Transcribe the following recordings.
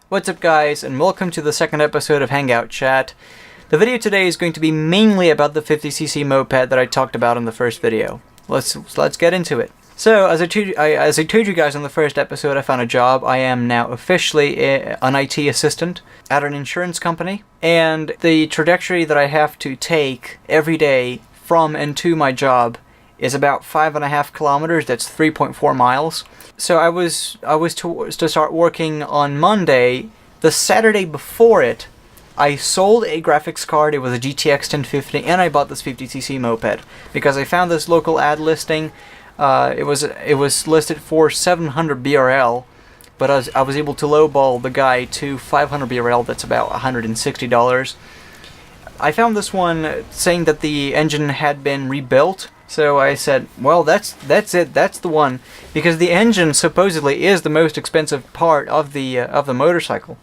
What's up guys, and welcome to the second episode of HangoutChat. The video today is going to be mainly about the 50cc moped that I talked about in the first video. Let's get into it. So, as I told you guys in the first episode, I found a job. I am now officially an IT assistant at an insurance company, and the trajectory that I have to take every day from and to my job is about 5.5 kilometers. That's 3.4 miles. So I was to start working on Monday. The Saturday before it, I sold a graphics card. It was a GTX 1050, and I bought this 50cc moped because I found this local ad listing. It was listed for 700 BRL, but I was able to lowball the guy to 500 BRL. That's about $160. I found this one saying that the engine had been rebuilt. So I said, well, that's it. That's the one, because the engine supposedly is the most expensive part of the motorcycle.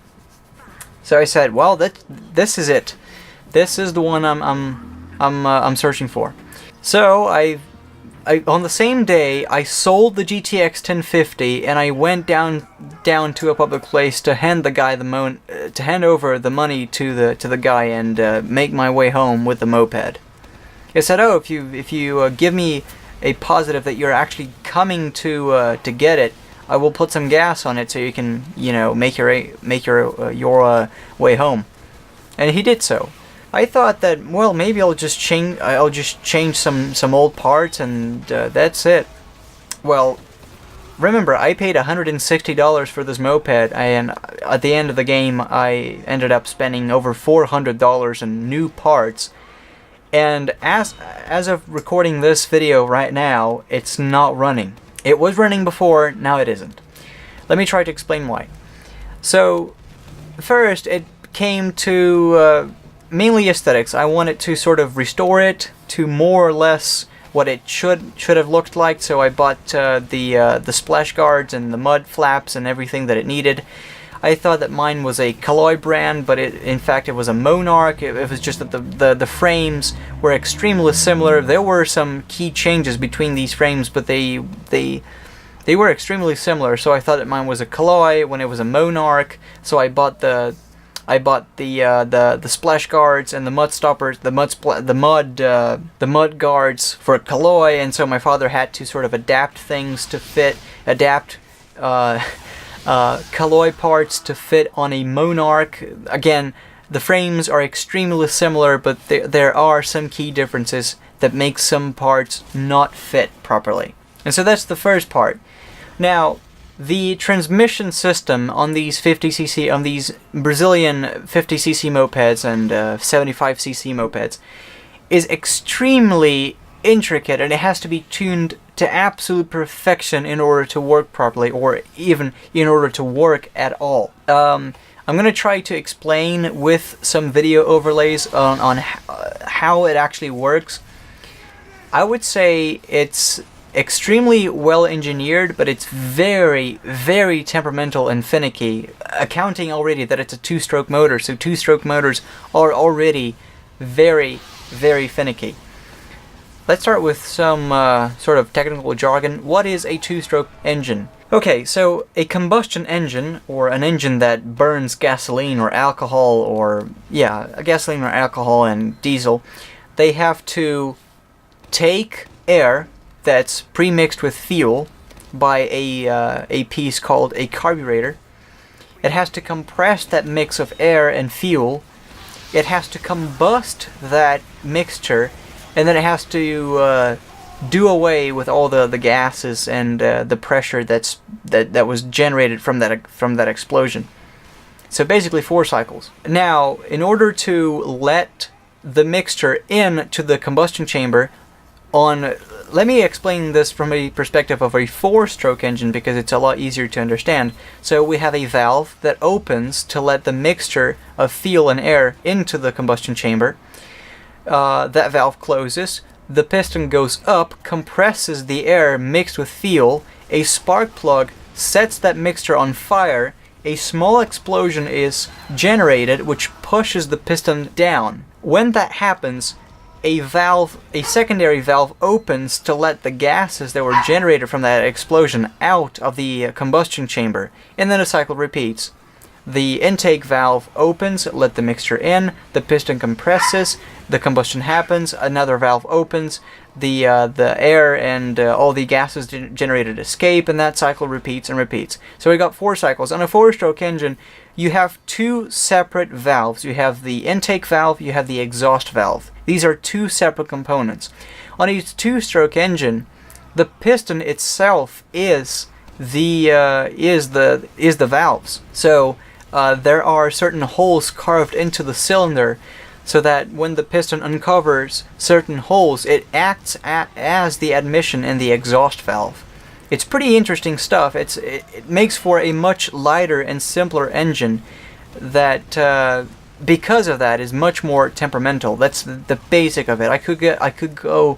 So I said, well, this is it. This is the one I'm searching for. So I on the same day I sold the GTX 1050, and I went down to a public place to hand over the money to the guy and make my way home with the moped. It said, oh, if you give me a positive that you're actually coming to get it, I will put some gas on it so you can, make your way home. And he did so. I thought that, well, maybe I'll just change some old parts and that's it. Well, remember, I paid $160 for this moped, and at the end of the game I ended up spending over $400 in new parts. And as of recording this video right now, it's not running. It was running before, now it isn't. Let me try to explain why. So, first, it came to mainly aesthetics. I wanted to sort of restore it to more or less what it should have looked like. So I bought the splash guards and the mud flaps and everything that it needed. I thought that mine was a Caloi brand, but in fact it was a Monarch. It was just that the frames were extremely similar. There were some key changes between these frames, but they were extremely similar. So I thought that mine was a Caloi when it was a Monarch. So I bought the splash guards and the mud stoppers, the mud guards for Caloi, and so my father had to sort of adapt things to fit, Caloi parts to fit on a Monarch. Again, the frames are extremely similar, but there are some key differences that make some parts not fit properly. And so that's the first part. Now, the transmission system on these 50cc, on these Brazilian 50cc mopeds and 75cc mopeds is extremely intricate, and it has to be tuned to absolute perfection in order to work properly, or even in order to work at all. I'm going to try to explain with some video overlays on how it actually works. I would say it's extremely well engineered, but it's very, very temperamental and finicky, accounting already that it's a two-stroke motor, so two-stroke motors are already very, very finicky. Let's start with some sort of technical jargon. What is a two-stroke engine? Okay, so a combustion engine, or an engine that burns gasoline or alcohol, or gasoline or alcohol and diesel, they have to take air that's pre-mixed with fuel by a piece called a carburetor. It has to compress that mix of air and fuel. It has to combust that mixture, and then it has to do away with all the gases and the pressure that was generated from that explosion. So basically 4 cycles. Now, in order to let the mixture into the combustion chamber, let me explain this from a perspective of a 4-stroke engine because it's a lot easier to understand. So we have a valve that opens to let the mixture of fuel and air into the combustion chamber. That valve closes, the piston goes up, compresses the air mixed with fuel, a spark plug sets that mixture on fire, a small explosion is generated which pushes the piston down. When that happens, a secondary valve opens to let the gases that were generated from that explosion out of the combustion chamber, and then the cycle repeats. the intake valve opens, let the mixture in, the piston compresses, the combustion happens, another valve opens, the air and all the gases generated escape, and that cycle repeats and repeats. So we got 4 cycles. On a 4-stroke engine, you have 2 separate valves. You have the intake valve, you have the exhaust valve. These are 2 separate components. On a 2-stroke engine, the piston itself is the valves. So there are certain holes carved into the cylinder, so that when the piston uncovers certain holes, it acts as the admission in the exhaust valve. It's pretty interesting stuff. It makes for a much lighter and simpler engine that, because of that, is much more temperamental. That's the basic of it. I could go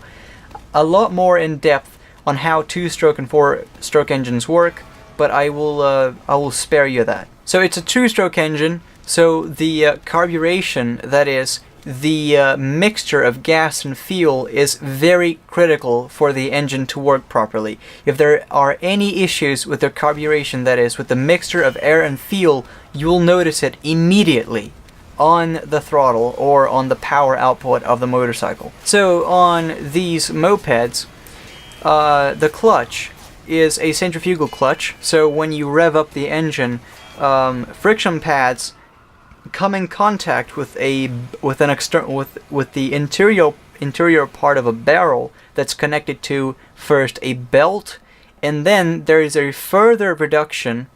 a lot more in depth on how 2-stroke and 4-stroke engines work, but I will spare you that. So it's a 2-stroke engine. So the carburation, that is, the mixture of gas and fuel, is very critical for the engine to work properly. If there are any issues with the carburation, that is, with the mixture of air and fuel, you will notice it immediately on the throttle or on the power output of the motorcycle. So on these mopeds, the clutch is a centrifugal clutch. So when you rev up the engine, friction pads come in contact with the interior part of a barrel that's connected to first a belt, and then there is a further reduction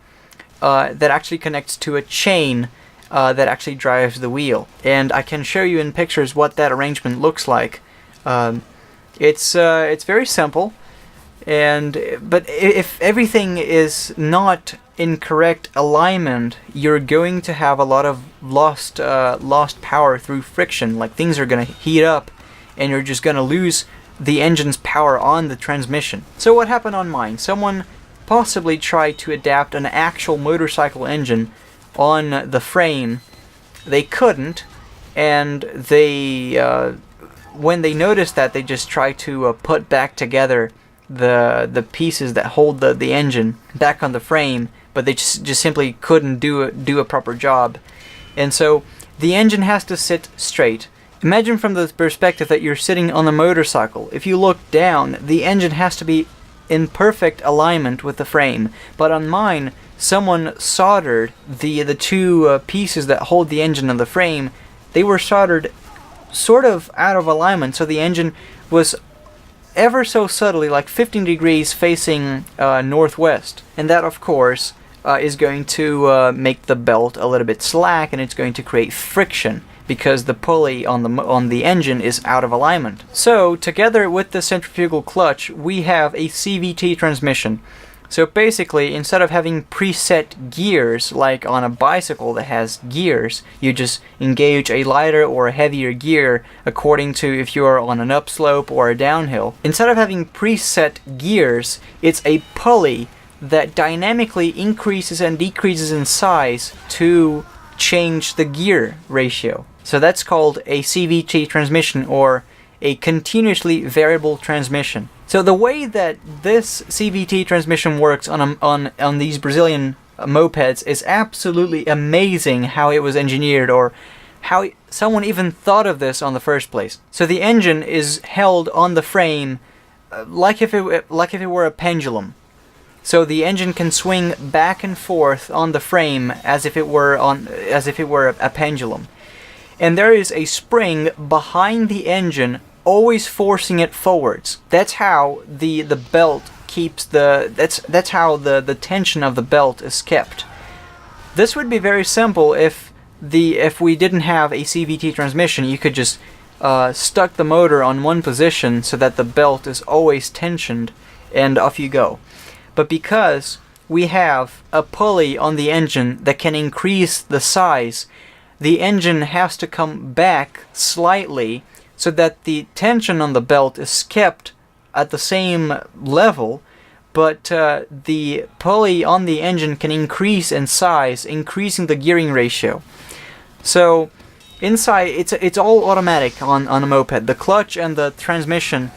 that actually connects to a chain that actually drives the wheel. And I can show you in pictures what that arrangement looks like. It's very simple, but if everything is not in correct alignment, you're going to have a lot of lost power through friction. Like, things are going to heat up, and you're just going to lose the engine's power on the transmission. So what happened on mine? Someone possibly tried to adapt an actual motorcycle engine on the frame. They couldn't, and when they noticed that, they just tried to put back together the pieces that hold the engine back on the frame, but they just simply couldn't do a proper job. And so the engine has to sit straight. Imagine from the perspective that you're sitting on a motorcycle. If you look down, the engine has to be in perfect alignment with the frame. But on mine, someone soldered the 2 pieces that hold the engine on the frame. They were soldered sort of out of alignment, so the engine was ever so subtly, like 15 degrees facing northwest. And that, of course, is going to make the belt a little bit slack, and it's going to create friction because the pulley on the engine is out of alignment. So together with the centrifugal clutch, we have a CVT transmission. So basically, instead of having preset gears like on a bicycle that has gears, you just engage a lighter or a heavier gear according to if you're on an upslope or a downhill. Instead of having preset gears, it's a pulley that dynamically increases and decreases in size to change the gear ratio. So that's called a CVT transmission, or a continuously variable transmission. So the way that this CVT transmission works on these Brazilian mopeds is absolutely amazing, how it was engineered, or how someone even thought of this on the first place. So the engine is held on the frame like if it were a pendulum. So the engine can swing back and forth on the frame as if it were a pendulum. And there is a spring behind the engine, always forcing it forwards. That's how the belt keeps that's how the tension of the belt is kept. This would be very simple if we didn't have a CVT transmission. You could just stuck the motor on one position so that the belt is always tensioned, and off you go. But because we have a pulley on the engine that can increase the size, the engine has to come back slightly so that the tension on the belt is kept at the same level, but the pulley on the engine can increase in size, increasing the gearing ratio. So inside, it's all automatic on a moped. The clutch and the transmission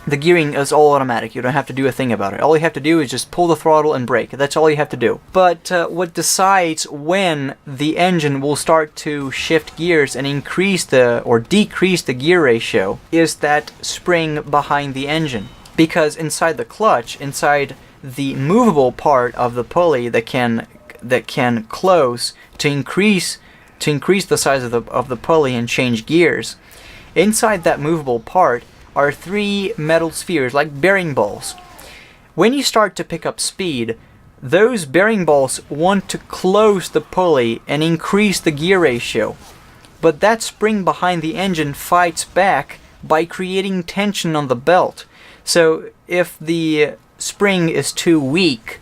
the gearing is all automatic. You don't have to do a thing about it. All you have to do is just pull the throttle and brake. That's all you have to do. But what decides when the engine will start to shift gears and increase or decrease the gear ratio is that spring behind the engine. Because inside the clutch, inside the movable part of the pulley that can close to increase the size of the pulley and change gears, inside that movable part are 3 metal spheres, like bearing balls. When you start to pick up speed, those bearing balls want to close the pulley and increase the gear ratio. But that spring behind the engine fights back by creating tension on the belt. So if the spring is too weak,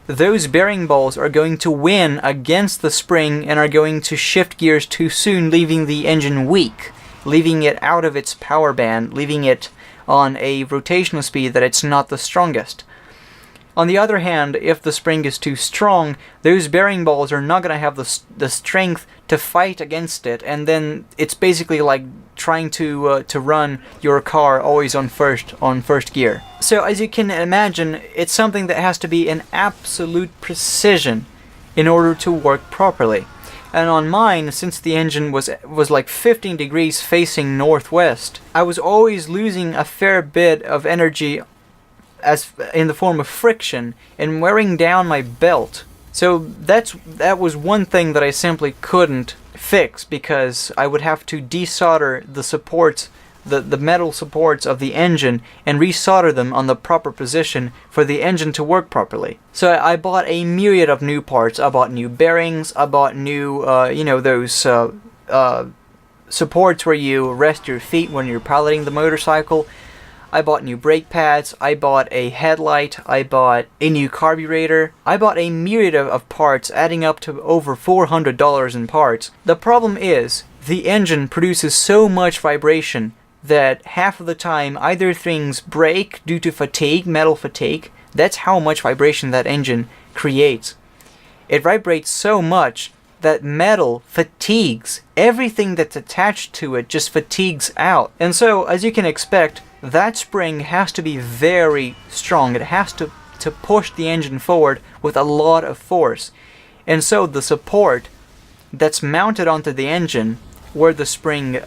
those bearing balls are going to win against the spring and are going to shift gears too soon, leaving the engine weak, leaving it out of its power band, leaving it on a rotational speed that it's not the strongest. On the other hand, if the spring is too strong, those bearing balls are not going to have the strength to fight against it, and then it's basically like trying to run your car always on first gear. So as you can imagine, it's something that has to be in absolute precision in order to work properly. And on mine, since the engine was like 15 degrees facing northwest, I was always losing a fair bit of energy as in the form of friction and wearing down my belt. So that was one thing that I simply couldn't fix, because I would have to desolder the supports, the metal supports of the engine, and resolder them on the proper position for the engine to work properly. So I bought a myriad of new parts. I bought new bearings, I bought new those supports where you rest your feet when you're piloting the motorcycle. I bought new brake pads, I bought a headlight, I bought a new carburetor. I bought a myriad of parts, adding up to over $400 in parts. The problem is, the engine produces so much vibration that half of the time either things break due to fatigue, metal fatigue. That's how much vibration that engine creates. It vibrates so much that metal fatigues. Everything that's attached to it just fatigues out. And so, as you can expect, that spring has to be very strong. It has to push the engine forward with a lot of force. And so the support that's mounted onto the engine, where the spring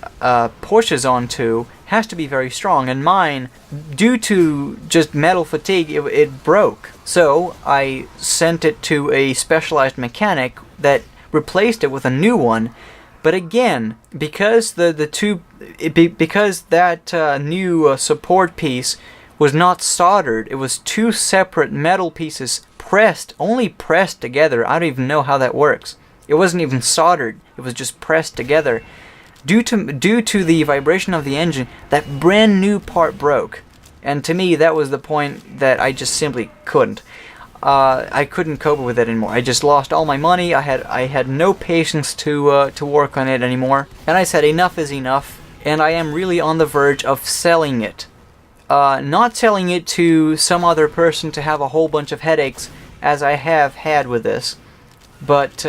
pushes onto, has to be very strong. And mine, due to just metal fatigue, it broke. So I sent it to a specialized mechanic that replaced it with a new one. But again, because because that new support piece was not soldered, it was 2 separate metal pieces only pressed together. I don't even know how that works. It wasn't even soldered, it was just pressed together. Due to the vibration of the engine, that brand new part broke. And to me, that was the point that I just simply couldn't. I couldn't cope with it anymore. I just lost all my money. I had no patience to work on it anymore. And I said enough is enough, and I am really on the verge of selling it. Not selling it to some other person to have a whole bunch of headaches, as I have had with this, but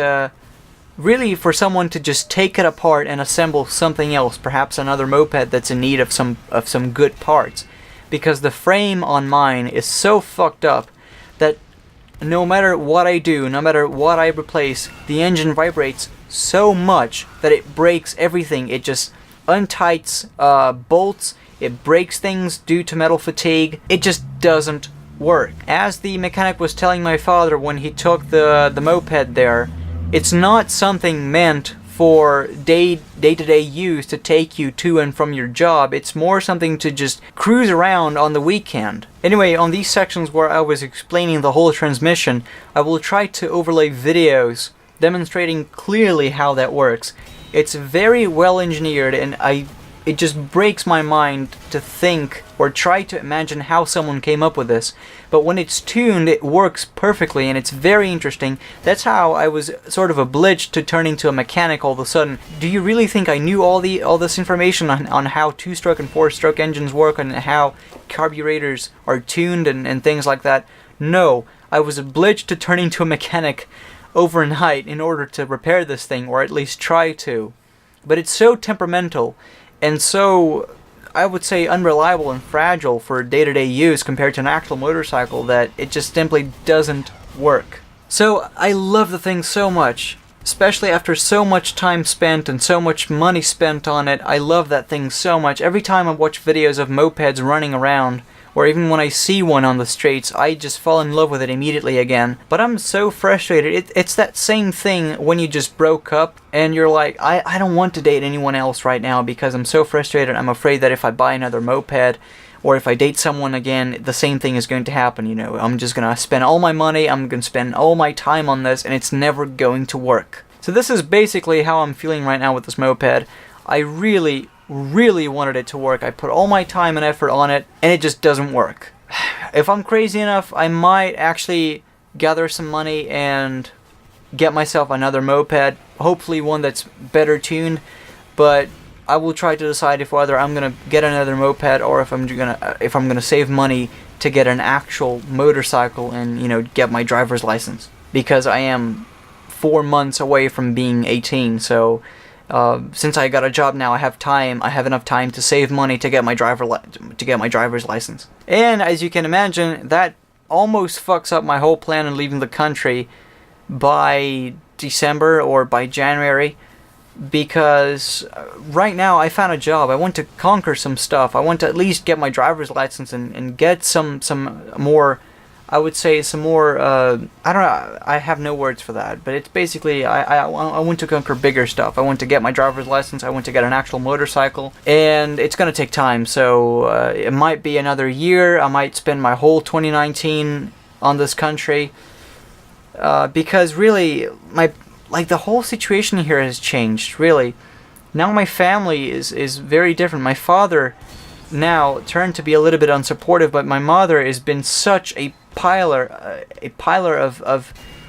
really for someone to just take it apart and assemble something else, perhaps another moped that's in need of some good parts. Because the frame on mine is so fucked up that no matter what I do, no matter what I replace, the engine vibrates so much that it breaks everything. It just untightens bolts, it breaks things due to metal fatigue. It just doesn't work. As the mechanic was telling my father when he took the moped there, it's not something meant for day-to-day use to take you to and from your job. It's more something to just cruise around on the weekend. Anyway, on these sections where I was explaining the whole transmission, I will try to overlay videos demonstrating clearly how that works. It's very well engineered, and it just breaks my mind to think or try to imagine how someone came up with this. But when it's tuned, it works perfectly, and it's very interesting. That's how I was sort of obliged to turn into a mechanic all of a sudden. Do you really think I knew all this information on how 2-stroke and 4-stroke engines work and how carburetors are tuned and things like that? No, I was obliged to turn into a mechanic overnight in order to repair this thing, or at least try to. But it's so temperamental, and so I would say, unreliable and fragile for day-to-day use compared to an actual motorcycle that it just simply doesn't work. So I love the thing so much, especially after so much time spent and so much money spent on it. I love that thing so much. Every time I watch videos of mopeds running around, or even when I see one on the streets, I just fall in love with it immediately again. But I'm so frustrated. It's that same thing when you just broke up and you're like, I don't want to date anyone else right now because I'm so frustrated. I'm afraid that if I buy another moped or if I date someone again, the same thing is going to happen, you know. I'm just going to spend all my money, I'm going to spend all my time on this, and it's never going to work. So this is basically how I'm feeling right now with this moped. I really wanted it to work. I put all my time and effort on it, and it just doesn't work. If I'm crazy enough, I might actually gather some money and get myself another moped, hopefully one that's better tuned, but I will try to decide if whether I'm gonna get another moped or if I'm gonna save money to get an actual motorcycle and, you know, get my driver's license, because I am 4 months away from being 18. So since I got a job now, I have enough time to save money to get my driver's license. And as you can imagine, that almost fucks up my whole plan on leaving the country by December or by January, because right now I found a job. I want to conquer some stuff. I want to at least get my driver's license and get some more, I would say some more, I don't know, I have no words for that, but it's basically, I want to conquer bigger stuff. I want to get my driver's license, I want to get an actual motorcycle, and it's going to take time, so it might be another year. I might spend my whole 2019 on this country, because really, the whole situation here has changed, really. Now my family is very different. My father now turned to be a little bit unsupportive, but my mother has been such a piler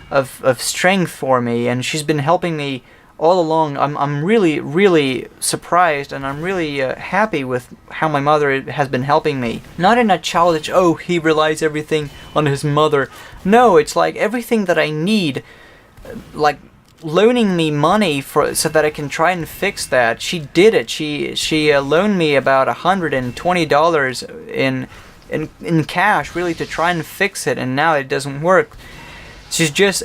of strength for me, and she's been helping me all along. I'm really surprised, and I'm really happy with how my mother has been helping me. Not in a childish, oh, he relies everything on his mother. No, it's like everything that I need, like loaning me money so that I can try and fix that. She did it. She loaned me about $120 in cash, really, to try and fix it, and now it doesn't work. She's just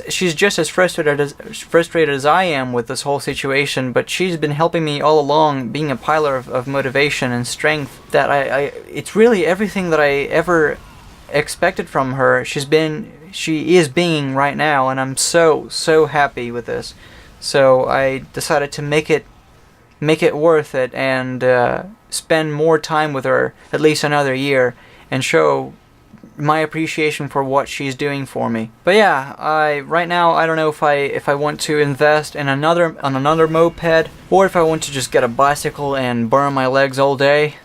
as frustrated as I am with this whole situation, but she's been helping me all along, being a piler of motivation and strength. That it's really everything that I ever expected from her. She is being right now, and I'm so happy with this. So I decided to make it worth it and spend more time with her, at least another year, and show my appreciation for what she's doing for me. But yeah, right now I don't know if I want to invest in another moped, or if I want to just get a bicycle and burn my legs all day.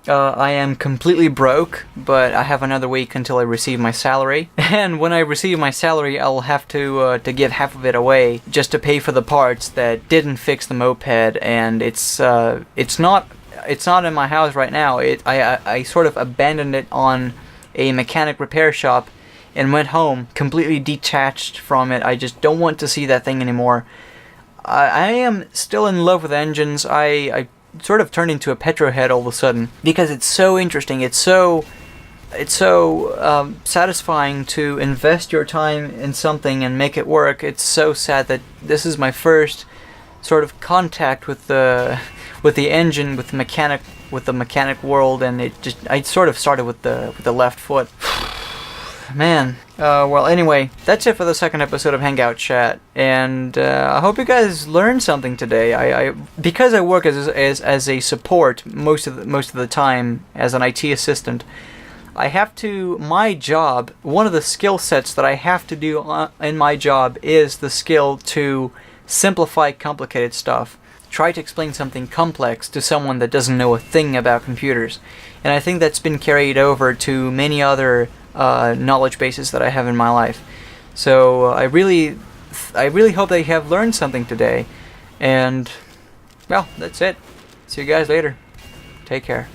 I am completely broke, but I have another week until I receive my salary. And when I receive my salary, I'll have to give half of it away just to pay for the parts that didn't fix the moped. And it's not in my house right now. I sort of abandoned it on a mechanic repair shop and went home completely detached from it. I just don't want to see that thing anymore. I am still in love with engines. I sort of turned into a Petrolhead all of a sudden because it's so interesting. It's so satisfying to invest your time in something and make it work. It's so sad that this is my first sort of contact with the engine, with the mechanic world, and I sort of started with the left foot. Man. Well, anyway, that's it for the second episode of Hangout Chat, and I hope you guys learned something today. Because I work as a support most of the time as an IT assistant, my job, one of the skill sets that I have to do in my job is the skill to simplify complicated stuff. Try to explain something complex to someone that doesn't know a thing about computers. And I think that's been carried over to many other knowledge bases that I have in my life. So I really hope that you have learned something today. And, well, that's it. See you guys later. Take care.